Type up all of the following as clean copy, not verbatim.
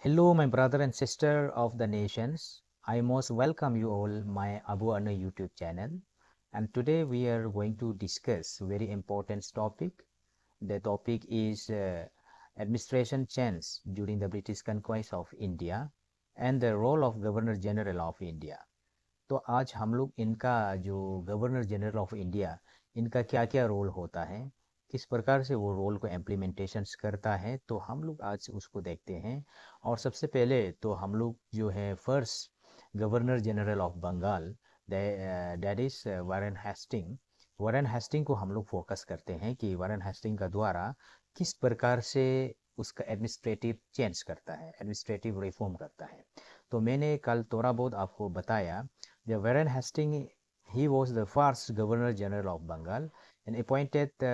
Hello, my brother and sister of the nations. I most welcome you all my Abu Anna YouTube channel. And today we are going to discuss very important topic. The topic is administration change during the British conquest of India and the role of Governor General of India. तो आज हम लोग इनका जो governor general of India इनका क्या क्या role होता है, किस प्रकार से वो रोल को इम्प्लीमेंटेशंस करता है, तो हम लोग आज उसको देखते हैं। और सबसे पहले तो हम लोग जो है first governor general of Bengal that is Warren Hasting को हम लोग फोकस करते हैं कि वारेन हेस्टिंग का द्वारा किस प्रकार से उसका एडमिनिस्ट्रेटिव चेंज करता है, एडमिनिस्ट्रेटिव रिफॉर्म करता है। तो मैंने कल थोड़ा बहुत आपको बताया। Warren Hastings, he was the first Governor General of Bengal and appointed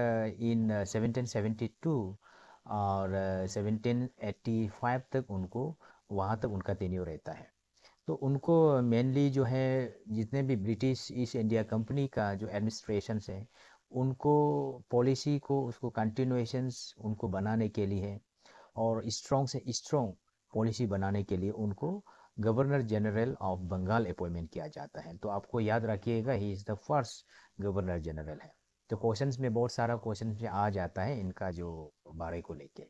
in 1772 और 1785 तक उनको वहाँ तक उनका टेन्योर रहता है। तो उनको मेनली जो है जितने भी ब्रिटिश ईस्ट इंडिया कंपनी का जो एडमिनिस्ट्रेशन है उनको पॉलिसी को उसको कंटिन्यूएशंस उनको बनाने के लिए और स्ट्रॉन्ग से स्ट्रॉन्ग पॉलिसी बनाने के लिए उनको governor general of Bengal appointment किया जाता है। तो आपको याद रखिएगा he is the first governor general है। तो क्वेश्चंस में बहुत सारा क्वेश्चन में आ जाता है इनका जो बारे को लेके।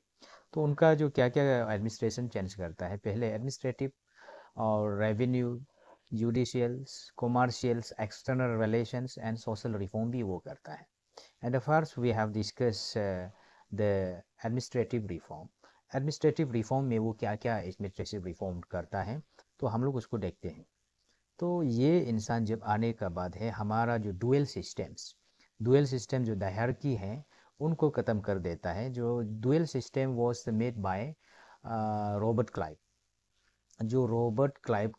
तो उनका जो क्या क्या एडमिनिस्ट्रेशन चेंज करता है, पहले एडमिनिस्ट्रेटिव और revenue, judicials, commercials, external relations and social reform भी वो करता है। And first we have discuss the administrative reform. Administrative reform में वो क्या क्या एडमिनिस्ट्रेटिव रिफॉर्म करता है, तो हम लोग उसको देखते हैं। तो ये इंसान जब आने का बाद है हमारा जो डुअल सिस्टम जो डायरार्की है उनको ख़त्म कर देता है। जो dual system was made by Robert Clive. Robert Clive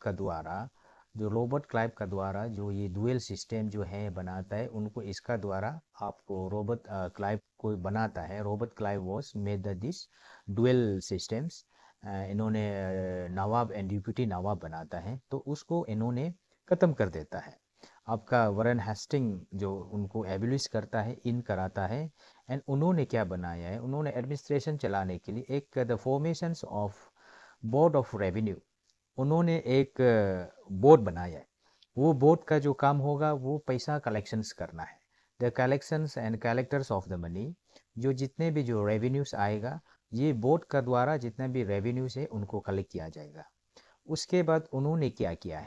का द्वारा जो ये डुअल सिस्टम जो है बनाता है, उनको इसका द्वारा आपको रॉबर्ट क्लाइव को बनाता है। Robert Clive was made this dual systems. इन्होंने नवाब एंड डिप्यूटी नवाब बनाता है, तो उसको इन्होंने ख़त्म कर देता है। आपका वरन हेस्टिंग जो उनको एबलिश करता है, इन कराता है। एंड उन्होंने क्या बनाया है, उन्होंने एडमिनिस्ट्रेशन चलाने के लिए एक the formations of board of revenue, उन्होंने एक बोर्ड बनाया है। वो बोर्ड का जो काम होगा वो पैसा कलेक्शंस करना है। The collections and collectors of the money, जो जितने भी जो रेवेन्यूज आएगा ये बोर्ड का द्वारा जितना भी रेवेन्यूज है उनको कलेक्ट किया जाएगा। उसके बाद उन्होंने क्या किया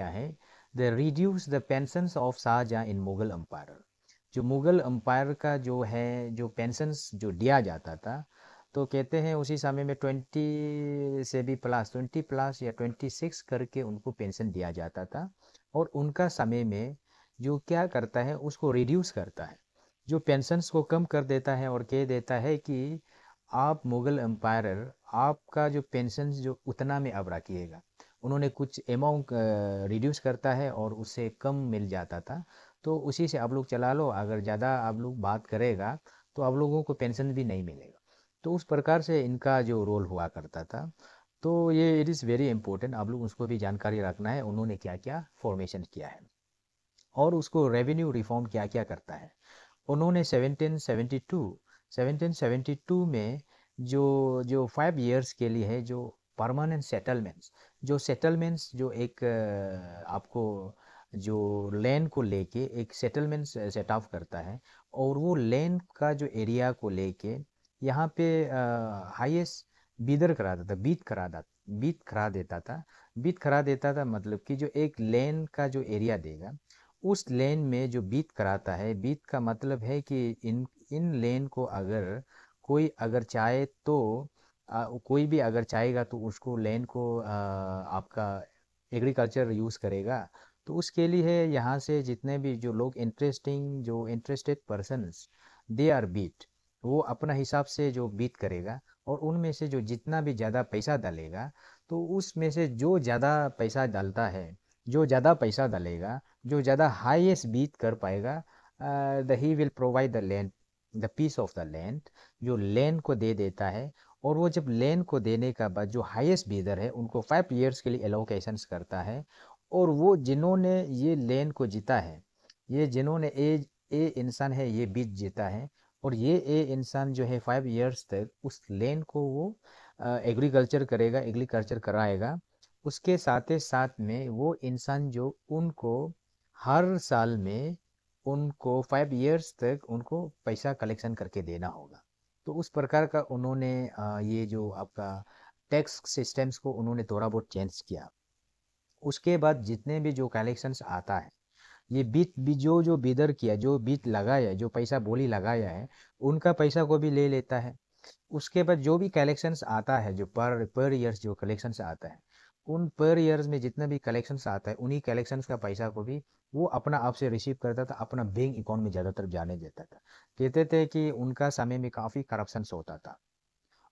है, the reduce the pensions of Shah Jahan in Mughal empire. जो मुगल एम्पायर का जो है जो पेंशंस जो दिया जाता था, तो कहते हैं उसी समय में 20 प्लस या 26 करके उनको पेंशन दिया जाता था। और उनका समय में जो क्या करता है उसको रिड्यूस करता है, जो पेंशन्स को कम कर देता है और कह देता है कि आप मुगल एम्पायर आपका जो पेंशन जो उतना में अब रखिएगा। उन्होंने कुछ अमाउंट रिड्यूस करता है और उससे कम मिल जाता था, तो उसी से आप लोग चला लो। अगर ज़्यादा आप लोग बात करेगा तो आप लोगों को पेंशन भी नहीं मिलेगा। तो उस प्रकार से इनका जो रोल हुआ करता था। तो ये इट इज़ वेरी इंपॉर्टेंट, आप लोग उसको भी जानकारी रखना है उन्होंने क्या क्या फॉर्मेशन किया है। और उसको रेवेन्यू रिफॉर्म क्या क्या करता है। उन्होंने 1772 में जो जो 5 इयर्स के लिए है जो परमानेंट सेटलमेंट्स जो एक आपको जो लैंड को लेके एक सेटलमेंट सेट ऑफ करता है। और वो लैंड का जो एरिया को लेके यहाँ पे हाईएस्ट बीदर करा देता बीट करा देता था। मतलब कि जो एक लैंड का जो एरिया देगा उस लेन में जो बीट कराता है, बीट का मतलब है कि इन लेन को अगर कोई अगर चाहे तो कोई भी अगर चाहेगा तो उसको लेन को आपका एग्रीकल्चर यूज़ करेगा। तो उसके लिए यहाँ से जितने भी जो लोग interested persons they are bid, वो अपना हिसाब से जो बीट करेगा और उनमें से जो जितना भी ज़्यादा पैसा डालेगा, तो उसमें से जो ज़्यादा पैसा डालेगा, जो ज़्यादा हाईएस्ट बीट कर पाएगा, the he will provide the land, the piece of the land, जो लैंड को दे देता है। और वो जब लैंड को देने का बाद जो हाईएस्ट बीदर है उनको 5 इयर्स के लिए एलोकेशंस करता है। और वो जिन्होंने ये लैंड को जीता है, ये जिन्होंने ए इंसान है ये बीत जीता है, और ये ए इंसान जो है 5 इयर्स तक उस लैंड को वो एग्रीकल्चर करेगा, एग्रीकल्चर कराएगा, उसके साथ ही साथ में वो इंसान जो उनको हर साल में उनको 5 इयर्स तक उनको पैसा कलेक्शन करके देना होगा। तो उस प्रकार का उन्होंने ये जो आपका टैक्स सिस्टम्स को उन्होंने थोड़ा बहुत चेंज किया। उसके बाद जितने भी जो कलेक्शंस आता है, ये बीज जो जो बिदर किया, जो बीज लगाया है, जो पैसा बोली लगाया है, उनका पैसा को भी ले लेता है। उसके बाद जो भी कलेक्शंस आता है, जो पर पर ईयर्स जो कलेक्शंस आता है, उन पर ईयर्स में जितना भी कलेक्शंस आता है, उन्हीं कलेक्शंस का पैसा को भी वो अपना आप से रिसीव करता था, अपना बैंक अकाउंट में ज़्यादातर जाने देता था। कहते थे कि उनका समय में काफ़ी करप्शंस होता था।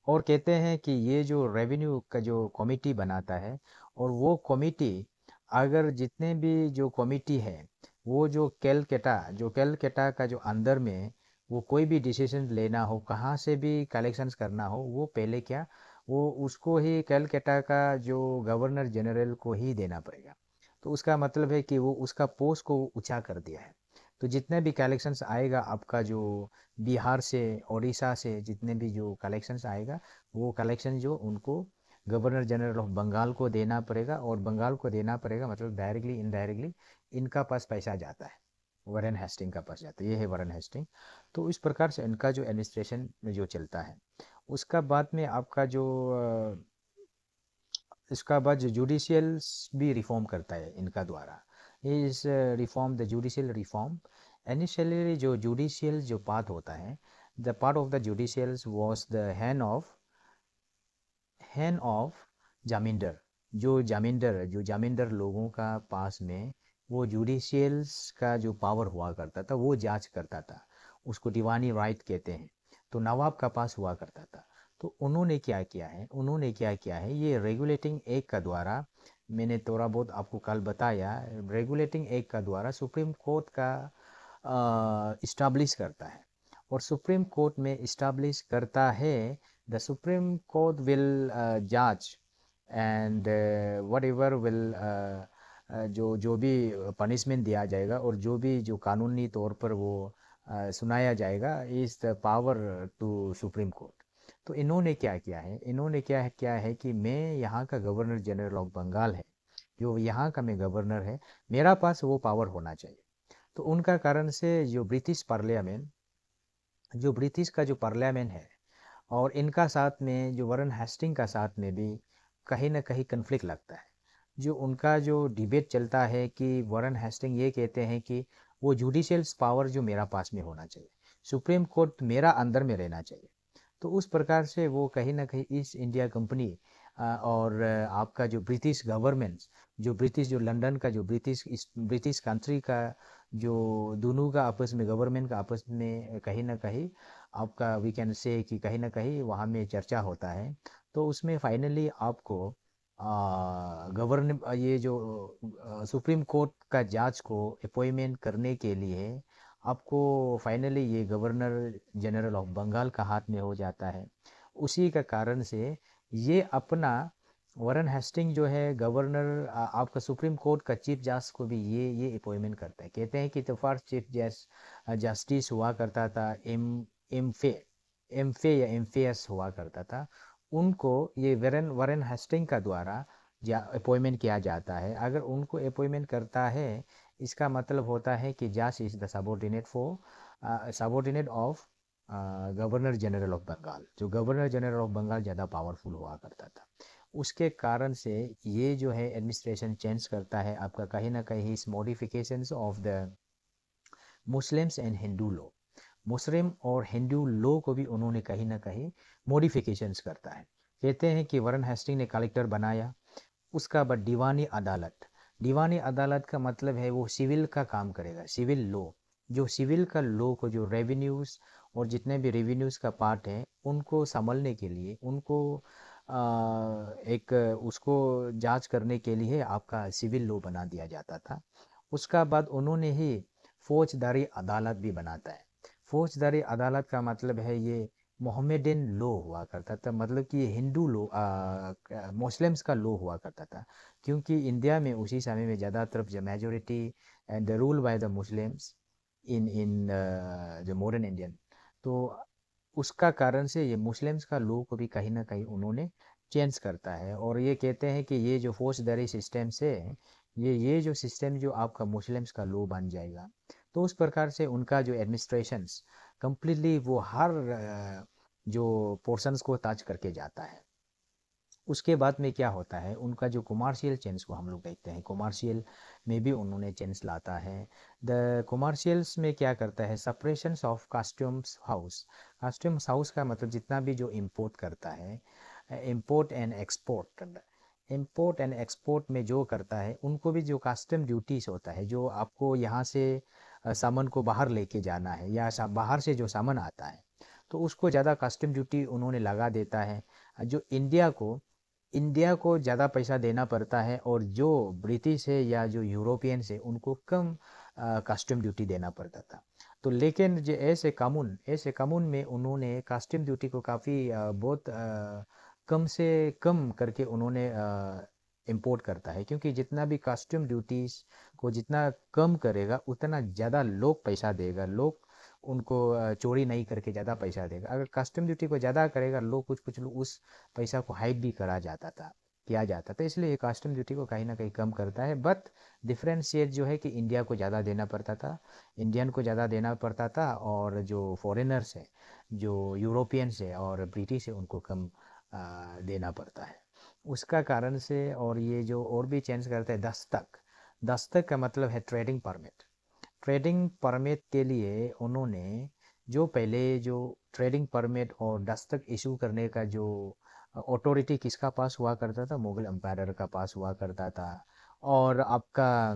और कहते हैं कि ये जो रेवेन्यू का जो कमिटी बनाता है, और वो कमिटी अगर जितने भी जो कमिटी है, वो जो कैलकटा का जो अंदर में वो कोई भी डिसीजन लेना हो, कहाँ से भी कलेक्शंस करना हो, वो पहले क्या, वो उसको ही कैलकटा का जो गवर्नर जनरल को ही देना पड़ेगा। तो उसका मतलब है कि वो उसका पोस्ट को ऊंचा कर दिया है। तो जितने भी कलेक्शंस आएगा आपका जो बिहार से, उड़ीसा से जितने भी जो कलेक्शंस आएगा, वो कलेक्शन जो उनको गवर्नर जनरल ऑफ बंगाल को देना पड़ेगा। और बंगाल को देना पड़ेगा मतलब डायरेक्टली इनडायरेक्टली इनका पास पैसा जाता है, वॉरेन हेस्टिंग का पास जाता है। ये है वॉरेन हेस्टिंग। तो इस प्रकार से इनका जो एडमिनिस्ट्रेशन जो चलता है। उसका बाद में आपका जो इसका बाद जो जुडिशियल भी रिफॉर्म करता है इनका द्वारा। इस reform, the judicial reform, initially जो जुडिशियल जो पार्ट होता है, the part of the judicial was the hand of zamindar. जो जामिंदर लोगों का पास में वो जुडिशियल्स का जो पावर हुआ करता था, वो जांच करता था। उसको दीवानी राइट कहते हैं। तो नवाब का पास हुआ करता था। तो उन्होंने क्या किया है, ये रेगुलेटिंग एक्ट का द्वारा, मैंने थोड़ा बहुत आपको कल बताया, रेगुलेटिंग एक्ट का द्वारा सुप्रीम कोर्ट का इस्टाब्लिश करता है। और सुप्रीम कोर्ट में इस्टाब्लिश करता है, द सुप्रीम कोर्ट विल जज एंड वट एवर विल, जो जो भी पनिशमेंट दिया जाएगा और जो भी जो कानूनी तौर पर वो सुनाया जाएगा, is the power to supreme court. तो इन्होंने क्या किया है, इन्होंने क्या है कि मैं यहाँ का गवर्नर जनरल ऑफ बंगाल है, जो यहाँ का मैं गवर्नर है, मेरा पास वो पावर होना चाहिए। तो उनका कारण से जो ब्रिटिश का जो पार्लियामेंट है, और इनका साथ में जो वॉरेन हेस्टिंग का साथ में भी कहीं ना कहीं कन्फ्लिक्ट लगता है। जो उनका जो डिबेट चलता है कि वॉरेन हेस्टिंग ये कहते हैं कि वो जुडिशियल पावर जो मेरा पास में होना चाहिए, सुप्रीम कोर्ट मेरा अंदर में रहना चाहिए। तो उस प्रकार से वो कहीं ना कहीं ईस्ट इंडिया कंपनी और आपका जो ब्रिटिश गवर्नमेंट, जो लंदन का जो ब्रिटिश कंट्री का जो दोनों का आपस में, गवर्नमेंट का आपस में कहीं ना कहीं आपका वी कैन से कि कहीं ना कहीं वहाँ में चर्चा होता है। तो उसमें फाइनली आपको ये जो सुप्रीम कोर्ट का जज को अपॉइंटमेंट करने के लिए आपको फाइनली ये गवर्नर जनरल ऑफ बंगाल का हाथ में हो जाता है। उसी का कारण से ये अपना वॉरेन हेस्टिंग जो है गवर्नर, आपका सुप्रीम कोर्ट का चीफ जज को भी ये अपॉइंटमेंट करता है। कहते हैं कि तो फर्स्ट चीफ जस्टिस हुआ करता था, एम फे या एमफेस हुआ करता था, उनको ये वॉरेन हेस्टिंग का द्वारा अपॉइंटमेंट किया जाता है। अगर उनको अपॉइंटमेंट करता है, इसका मतलब होता है कि जज is the subordinate of governor general of Bengal. जो गवर्नर जनरल ऑफ बंगाल ज़्यादा पावरफुल हुआ करता था। उसके कारण से ये जो है एडमिनिस्ट्रेशन चेंज करता है आपका, कहीं ना कहीं इस modifications of the Muslims and Hindu law, Muslim और हिंदू लॉ को भी उन्होंने कहीं ना कहीं मॉडिफिकेशंस करता है। कहते हैं कि वॉरेन हेस्टिंग ने कलेक्टर बनाया। उसका बाद दीवानी अदालत का मतलब है वो सिविल का काम करेगा, सिविल लॉ। जो सिविल का लॉ को, जो रेवेन्यूज और जितने भी रेवेन्यूज का पार्ट है, उनको संभलने के लिए, उनको एक उसको जांच करने के लिए आपका सिविल लॉ बना दिया जाता था। उसका बाद उन्होंने ही फौजदारी अदालत भी बनाता है। फौजदारी अदालत का मतलब है ये मोहम्मदन लॉ हुआ करता था, मतलब कि हिंदू लॉ, मुस्लिम्स का लॉ हुआ करता था। क्योंकि इंडिया में उसी समय में ज़्यादातर majority and the rule by the Muslims in in जो मॉडर्न इंडियन। तो उसका कारण से ये मुस्लिम्स का लॉ को भी कहीं ना कहीं उन्होंने चेंज करता है, और ये कहते हैं कि ये जो फौजदारी सिस्टम से ये जो सिस्टम जो आपका मुस्लिम्स का लॉ बन जाएगा। तो उस प्रकार से उनका जो एडमिनिस्ट्रेशंस कंप्लीटली वो हर जो पोर्शंस को टच करके जाता है। उसके बाद में क्या होता है, उनका जो कॉमर्शियल चेंज को हम लोग देखते हैं, कॉमर्शियल में भी उन्होंने चेंज लाता है। द कॉमर्शियल्स में क्या करता है, separations of customs house. Customs house का मतलब जितना भी जो इंपोर्ट करता है, import and export, import and export में जो करता है उनको भी जो कस्टम ड्यूटीज होता है, जो आपको यहाँ से सामान को बाहर लेके जाना है या बाहर से जो सामान आता है, तो उसको ज़्यादा कस्टम ड्यूटी उन्होंने लगा देता है। जो इंडिया को ज़्यादा पैसा देना पड़ता है, और जो ब्रिटिश है या जो यूरोपियंस है उनको कम कस्टम ड्यूटी देना पड़ता था। तो लेकिन जो ऐसे कानून में उन्होंने कस्टम ड्यूटी को काफ़ी बहुत कम से कम करके उन्होंने इंपोर्ट करता है, क्योंकि जितना भी कस्टम ड्यूटीज को जितना कम करेगा उतना ज़्यादा लोग पैसा देगा, लोग उनको चोरी नहीं करके ज़्यादा पैसा देगा। अगर कस्टम ड्यूटी को ज़्यादा करेगा, लोग कुछ लोग उस पैसा को हाइड भी किया जाता था। इसलिए ये कस्टम ड्यूटी को कहीं ना कहीं कम करता है। बट डिफरेंशिएट जो है कि इंडिया को ज़्यादा देना पड़ता था, इंडियन को ज़्यादा देना पड़ता था, और जो फॉरेनर्स है, जो यूरोपियंस है और ब्रिटिश है, उनको कम देना पड़ता है। उसका कारण से, और ये जो और भी चेंज करते हैं, दस्तक। दस्तक का मतलब है ट्रेडिंग परमिट। ट्रेडिंग परमिट के लिए उन्होंने जो पहले जो ट्रेडिंग परमिट और दस्तक इशू करने का जो अथॉरिटी किसका पास हुआ करता था, मुगल एम्पायर का पास हुआ करता था, और आपका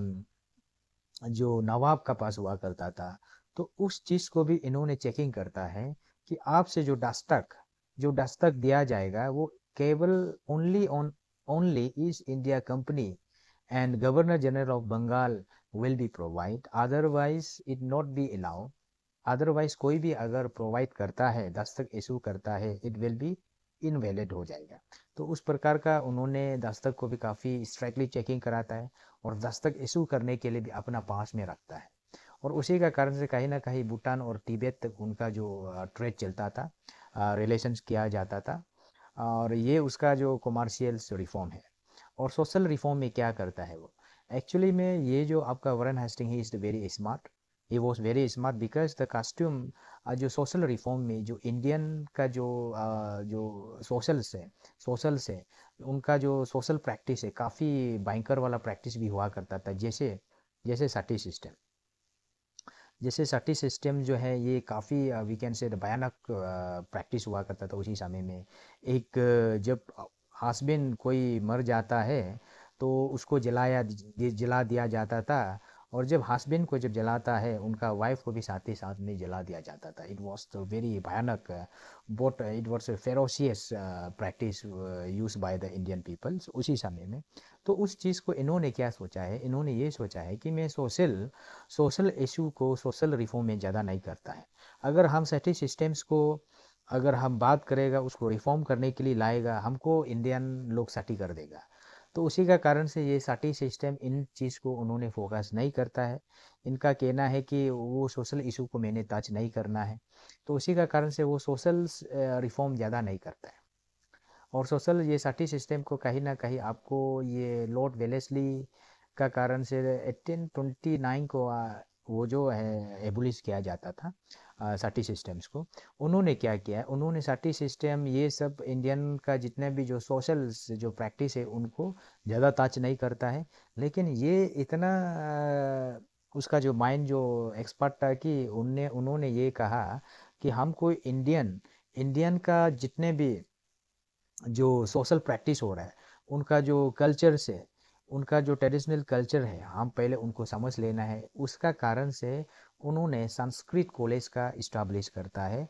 जो नवाब का पास हुआ करता था। तो उस चीज़ को भी इन्होंने चेकिंग करता है कि आपसे जो दस्तक दिया जाएगा वो केवल only East India company and governor general of Bengal will be provide, otherwise it not be allow. Otherwise कोई भी अगर प्रोवाइड करता है, दस्तक इशू करता है, इट विल बी इनवैलिड हो जाएगा। तो उस प्रकार का उन्होंने दस्तक को भी काफ़ी स्ट्रिक्टली चेकिंग कराता है, और दस्तक इशू करने के लिए भी अपना पास में रखता है। और उसी का कारण से कहीं ना कहीं भूटान और तिब्बत तक उनका जो ट्रेड चलता था, रिलेशंस किया जाता था। और ये उसका जो कॉमर्शियल रिफॉर्म है। और सोशल रिफॉर्म में क्या करता है वो, एक्चुअली में ये जो आपका Warren Hasting he is very smart. He was very smart because the custom जो सोशल रिफॉर्म में जो इंडियन का जो सोशल्स है, उनका जो सोशल प्रैक्टिस है काफ़ी भयंकर वाला प्रैक्टिस भी हुआ करता था। जैसे जैसे सटी सिस्टम, जैसे सटी सिस्टम जो है ये काफ़ी वी कैन से भयानक प्रैक्टिस हुआ करता था उसी समय में। एक जब हस्बैंड कोई मर जाता है तो उसको जला दिया जाता था, और जब हस्बैंड को जब जलाता है उनका वाइफ को भी साथ ही साथ में जला दिया जाता था। इट वॉज वेरी भयानक, but it was a ferocious practice use by the Indian peoples उसी समय में। तो उस चीज़ को इन्होंने क्या सोचा है, इन्होंने ये सोचा है कि मैं सोशल इशू को सोशल रिफॉर्म में ज़्यादा नहीं करता है। अगर हम सटी सिस्टम्स को अगर हम बात करेगा, उसको रिफॉर्म करने के लिए लाएगा, हमको इंडियन लोग सटी कर देगा। तो उसी का कारण से ये सटी सिस्टम इन चीज़ को उन्होंने फोकस नहीं करता है। इनका कहना है कि वो सोशल इशू को मैंने टच नहीं करना है। तो उसी का कारण से वो सोशल रिफॉर्म ज़्यादा नहीं करता है। और सोशल ये सटी सिस्टम को कहीं ना कहीं आपको ये लॉर्ड वेलेस्ली का कारण से 1829 को वो जो है एबुलिश किया जाता था सटी सिस्टम्स को। उन्होंने क्या किया, उन्होंने सटी सिस्टम ये सब इंडियन का जितने भी जो सोशल जो प्रैक्टिस है उनको ज़्यादा टच नहीं करता है। लेकिन ये इतना उसका जो माइंड जो एक्सपर्ट था कि उन्होंने ये कहा कि हमको इंडियन इंडियन का जितने भी जो सोशल प्रैक्टिस हो रहा है, उनका जो कल्चर से, उनका जो ट्रेडिशनल कल्चर है, हम पहले उनको समझ लेना है। उसका कारण से उन्होंने संस्कृत कॉलेज का इस्टाब्लिश करता है।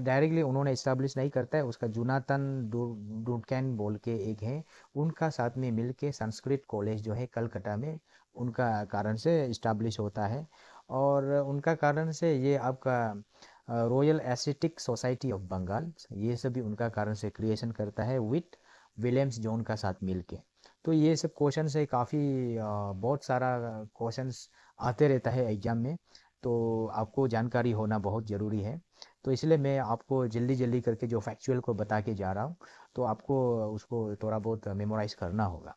डायरेक्टली उन्होंने इस्टाब्लिश नहीं करता है, उसका जोनाथन डुनकैन बोल के एक है, उनका साथ में मिल के संस्कृत कॉलेज जो है कलकत्ता में उनका कारण से इस्टाब्लिश होता है। और उनका कारण से ये आपका royal aesthetic society of Bengal, ये सभी उनका कारण से क्रिएशन करता है विथ विलियम्स जॉन का साथ मिलके। तो ये सब क्वेश्चन है काफ़ी, बहुत सारा क्वेश्चंस आते रहता है एग्जाम में, तो आपको जानकारी होना बहुत ज़रूरी है। तो इसलिए मैं आपको जल्दी जल्दी करके जो फैक्चुअल को बता के जा रहा हूँ, तो आपको उसको थोड़ा बहुत मेमोराइज करना होगा।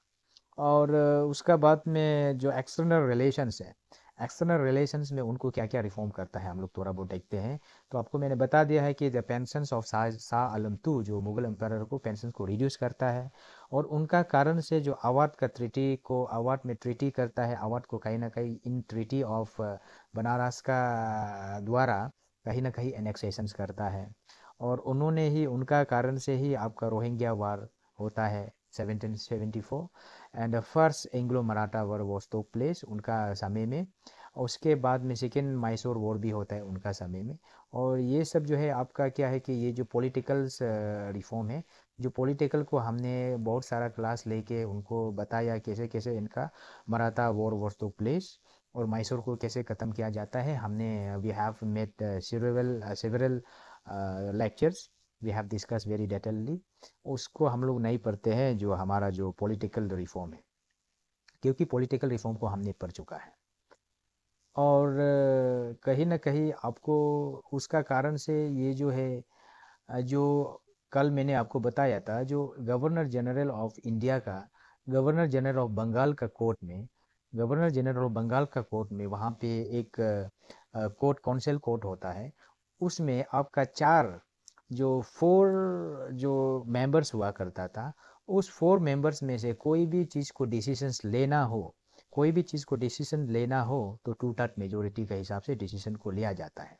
और उसका बाद में जो एक्सटर्नल रिलेशंस है, एक्सटर्नल रिलेशंस में उनको क्या क्या रिफॉर्म करता है हम लोग थोड़ा बहुत देखते हैं। तो आपको मैंने बता दिया है कि the pensions of Shah Alam two, जो मुगल एम्पायर को पेंशन को रिड्यूस करता है, और उनका कारण से जो अवाध का ट्रीटी को अवाध में ट्रीटी करता है, अवाध को कहीं ना कहीं इन ट्रीटी ऑफ बनारस का द्वारा कहीं ना कहीं एनेक्सेशंस करता है। और उन्होंने ही, उनका कारण से ही आपका रोहिंग्या वार होता है 1774, and first Anglo Maratha war was took place उनका समय में। और उसके बाद में सेकेंड मैसूर वॉर भी होता है उनका समय में। और ये सब जो है आपका क्या है कि ये जो पॉलिटिकल रिफॉर्म है, जो पॉलिटिकल को हमने बहुत सारा क्लास लेके उनको बताया कैसे कैसे इनका Maratha war was took place और मैसूर को कैसे ख़त्म किया जाता है। हमने we have made several lectures, we have discuss very detailly. उसको हम लोग नहीं पढ़ते हैं, जो हमारा जो पॉलिटिकल रिफॉर्म है, क्योंकि पॉलिटिकल रिफॉर्म को हमने पढ़ चुका है। और कहीं ना कहीं आपको उसका कारण से ये जो है, जो कल मैंने आपको बताया था, जो गवर्नर जनरल ऑफ इंडिया का, गवर्नर जनरल ऑफ बंगाल का कोर्ट में, गवर्नर जनरल ऑफ बंगाल का कोर्ट में वहाँ पे एक कोर्ट, काउंसिल कोर्ट होता है। उसमें आपका चार, जो फोर जो मेंबर्स हुआ करता था, उस फोर मेंबर्स में से कोई भी चीज़ को डिसीजंस लेना हो, कोई भी चीज़ को डिसीजन लेना हो तो टू थर्ड मेजोरिटी के हिसाब से डिसीजन को लिया जाता है।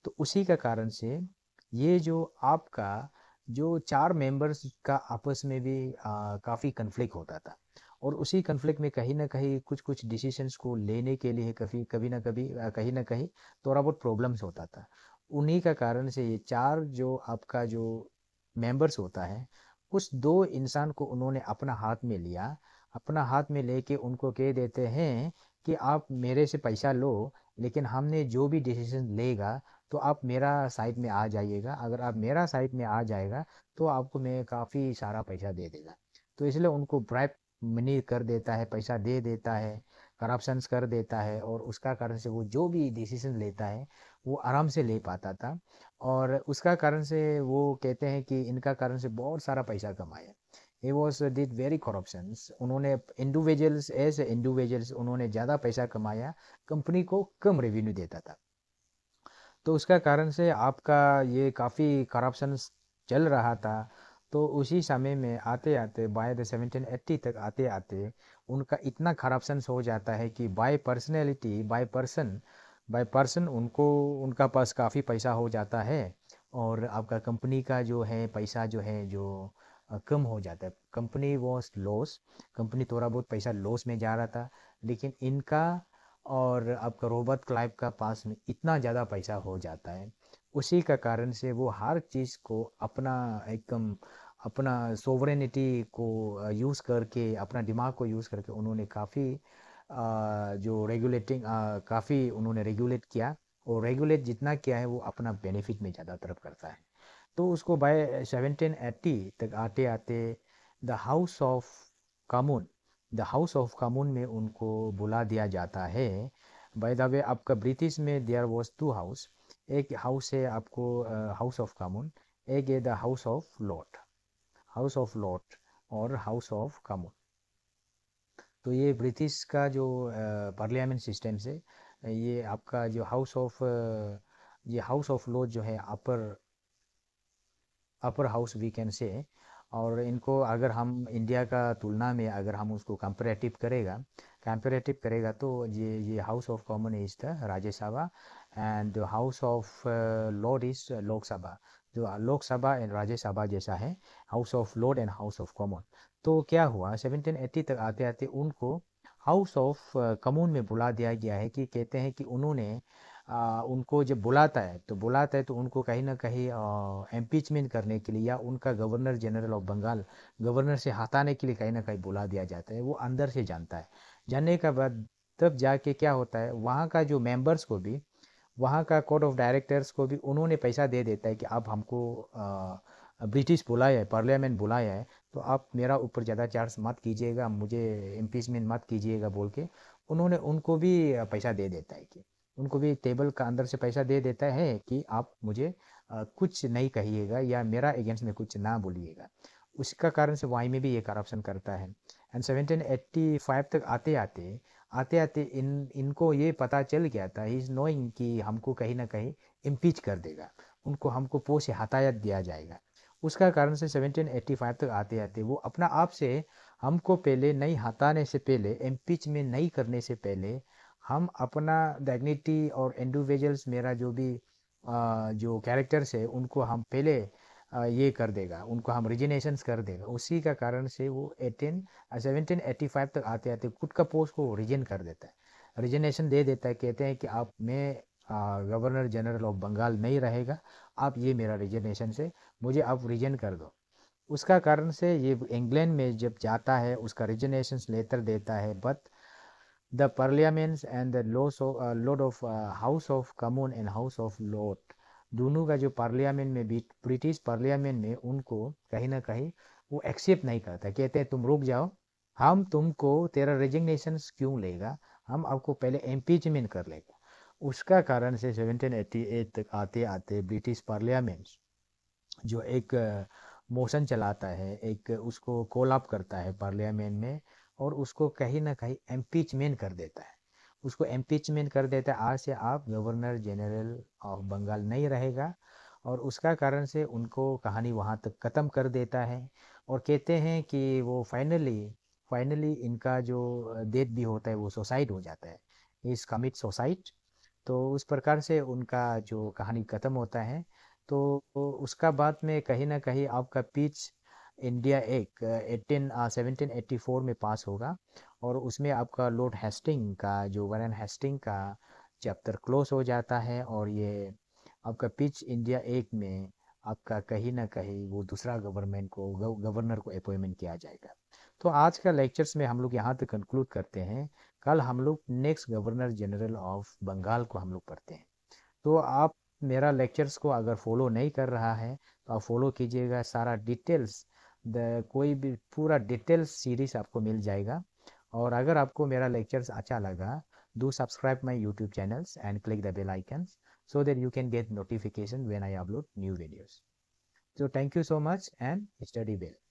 तो उसी का कारण से ये जो आपका जो चार मेंबर्स का आपस में भी काफ़ी कन्फ्लिक्ट होता था। और उसी कन्फ्लिक्ट में कहीं ना कहीं कुछ कुछ डिसीजंस को लेने के लिए कभी कभी ना कभी कहीं ना कहीं थोड़ा बहुत प्रॉब्लम्स होता था। उन्हीं का कारण से ये चार जो आपका जो मेंबर्स होता है, उस दो इंसान को उन्होंने अपना हाथ में लिया, अपना हाथ में लेके उनको कह देते हैं कि आप मेरे से पैसा लो, लेकिन हमने जो भी डिसीजन लेगा तो आप मेरा साइड में आ जाइएगा। अगर आप मेरा साइड में आ जाएगा तो आपको मैं काफ़ी सारा पैसा दे देगा। तो इसलिए उनको ब्राइब मनी कर देता है, पैसा दे देता है, करप्शंस कर देता है, और उसका कारण से वो जो भी डिसीजन लेता है वो आराम से ले पाता था। और उसका कारण से वो कहते हैं कि इनका कारण से बहुत सारा पैसा कमाया। he was did very corruptions, उन्होंने इंडिविजुअल्स एज इंडिविजुअल्स उन्होंने ज़्यादा पैसा कमाया, कंपनी को कम रेवेन्यू देता था। तो उसका कारण से आपका ये काफ़ी करप्शन चल रहा था। तो उसी समय में आते आते बाय द 1780 तक आते आते उनका इतना करप्शन हो जाता है कि बाय पर्सनैलिटी, बाय पर्सन उनको, उनका पास काफ़ी पैसा हो जाता है। और आपका कंपनी का जो है पैसा जो है जो कम हो जाता है। कंपनी वॉज लॉस, कंपनी थोड़ा बहुत पैसा लॉस में जा रहा था। लेकिन इनका और आपका रॉबर्ट क्लाइव का पास में इतना ज़्यादा पैसा हो जाता है, उसी का कारण से वो हर चीज़ को अपना एकदम अपना सोवरेनिटी को यूज़ करके, अपना दिमाग को यूज़ करके उन्होंने काफ़ी जो रेगुलेटिंग काफ़ी उन्होंने रेगुलेट किया। और रेगुलेट जितना किया है वो अपना बेनिफिट में ज़्यादा तरफ करता है। तो उसको बाय 1780 तक आते आते the House of Commons, the House of Commons में उनको बुला दिया जाता है। बाय द वे आपका ब्रिटिश में देयर वाज टू हाउस, एक हाउस है आपको हाउस ऑफ कामून, एक है the House of Lord, house of Lord और हाउस ऑफ कामून। तो ये ब्रिटिश का जो पार्लियामेंट सिस्टम से, ये आपका जो हाउस ऑफ ये हाउस ऑफ लॉर्ड जो है upper upper house we can say. और इनको अगर हम इंडिया का तुलना में अगर हम उसको कंपेरेटिव करेगा तो ये House of common is the Rajya Sabha, and house of Lord is Lok Sabha. जो लोकसभा एंड राज्यसभा जैसा है, house of Lord and house of common. तो क्या हुआ 1780 तक आते आते उनको हाउस ऑफ कॉमन में बुला दिया गया है। कि कहते हैं कि उन्होंने उनको जब बुलाता है तो उनको कहीं ना कहीं इम्पीचमेंट करने के लिए, या उनका governor general of Bengal, governor से हटाने के लिए कहीं ना कहीं बुला दिया जाता है। वो अंदर से जानता है, जानने के बाद तब जाके क्या होता है, वहाँ का जो मेंबर्स को भी, वहाँ का कोर्ट ऑफ डायरेक्टर्स को भी उन्होंने पैसा दे देता है कि आप हमको ब्रिटिश बुलाया है, पार्लियामेंट बुलाया है, तो आप मेरा ऊपर ज़्यादा चार्ज मत कीजिएगा, मुझे इम्पीचमेंट मत कीजिएगा बोल के उन्होंने उनको भी पैसा दे देता है। कि उनको भी टेबल का अंदर से पैसा दे देता है कि आप मुझे कुछ नहीं कहिएगा या मेरा अगेंस्ट में कुछ ना बोलिएगा। उसका कारण से वाई में भी ये करप्शन करता है। एंड 1785 तक आते आते इनको ये पता चल गया था, ही इज़ नोइंग कि हमको कहीं ना कहीं इम्पीच कर देगा, हमको पोस्ट से हटाया दिया जाएगा। उसका कारण से 1785 तक आते आते वो अपना आप से हमको पहले नहीं हटाने से पहले, इम्पीच में नहीं करने से पहले, हम अपना डाइग्निटी और इंडिविजुअल्स, मेरा जो भी जो कैरेक्टर्स है उनको हम पहले ये कर देगा, उनको हम रिजिनेशंस कर देगा। उसी का कारण से वो 1785 तक आते आते खुद का पोस्ट को रिजन कर देता है, रिजिनेशन दे देता है। कहते हैं कि आप मैं गवर्नर जनरल ऑफ बंगाल नहीं रहेगा, आप ये मेरा रिजिनेशन से मुझे आप रिजन कर दो। उसका कारण से ये इंग्लैंड में जब जाता है उसका रिजिनेशन लेटर देता है, but the parliaments and the Lord of house of common and house of Lord, दोनों का जो पार्लियामेंट में भी, ब्रिटिश पार्लियामेंट में उनको कहीं ना कहीं वो एक्सेप्ट नहीं करता। कहते हैं तुम रुक जाओ, हम तुमको तेरा रेजिग्नेशन क्यों लेगा, हम आपको पहले इम्पीचमेंट कर लेगा। उसका कारण से 1788 तक आते आते ब्रिटिश पार्लियामेंट जो एक मोशन चलाता है, एक उसको कॉल अप करता है पार्लियामेंट में, और उसको कहीं ना कहीं इम्पीचमेंट कर देता है। उसको इम्पीचमेंट कर देता है, आज से आप गवर्नर जनरल ऑफ बंगाल नहीं रहेगा। और उसका कारण से उनको कहानी वहाँ तक ख़त्म कर देता है। और कहते हैं कि वो फाइनली इनका जो डेथ भी होता है वो सुसाइड हो जाता है, इस कमिट सुसाइड। तो उस प्रकार से उनका जो कहानी ख़त्म होता है। तो उसका बाद में कहीं ना कहीं आपका पीच इंडिया एक 1784 में पास होगा, और उसमें आपका लॉर्ड हेस्टिंग का जो वारेन हेस्टिंग का चैप्टर क्लोज हो जाता है, और ये आपका पिच इंडिया एक में आपका कहीं ना कहीं वो दूसरा गवर्नर को अपॉइंटमेंट किया जाएगा। तो आज का लेक्चर्स में हम लोग यहाँ तक कंक्लूड करते हैं। कल हम लोग next governor general of Bengal को हम लोग पढ़ते हैं। तो आप मेरा लेक्चर्स को अगर फॉलो नहीं कर रहा है तो आप फॉलो कीजिएगा, सारा डिटेल्स, द कोई भी पूरा डिटेल्स सीरीज आपको मिल जाएगा। और अगर आपको मेरा लेक्चर्स अच्छा लगा, do subscribe my YouTube channels and click the bell icons so that you can get notification when I upload new videos. So thank you so much and study well.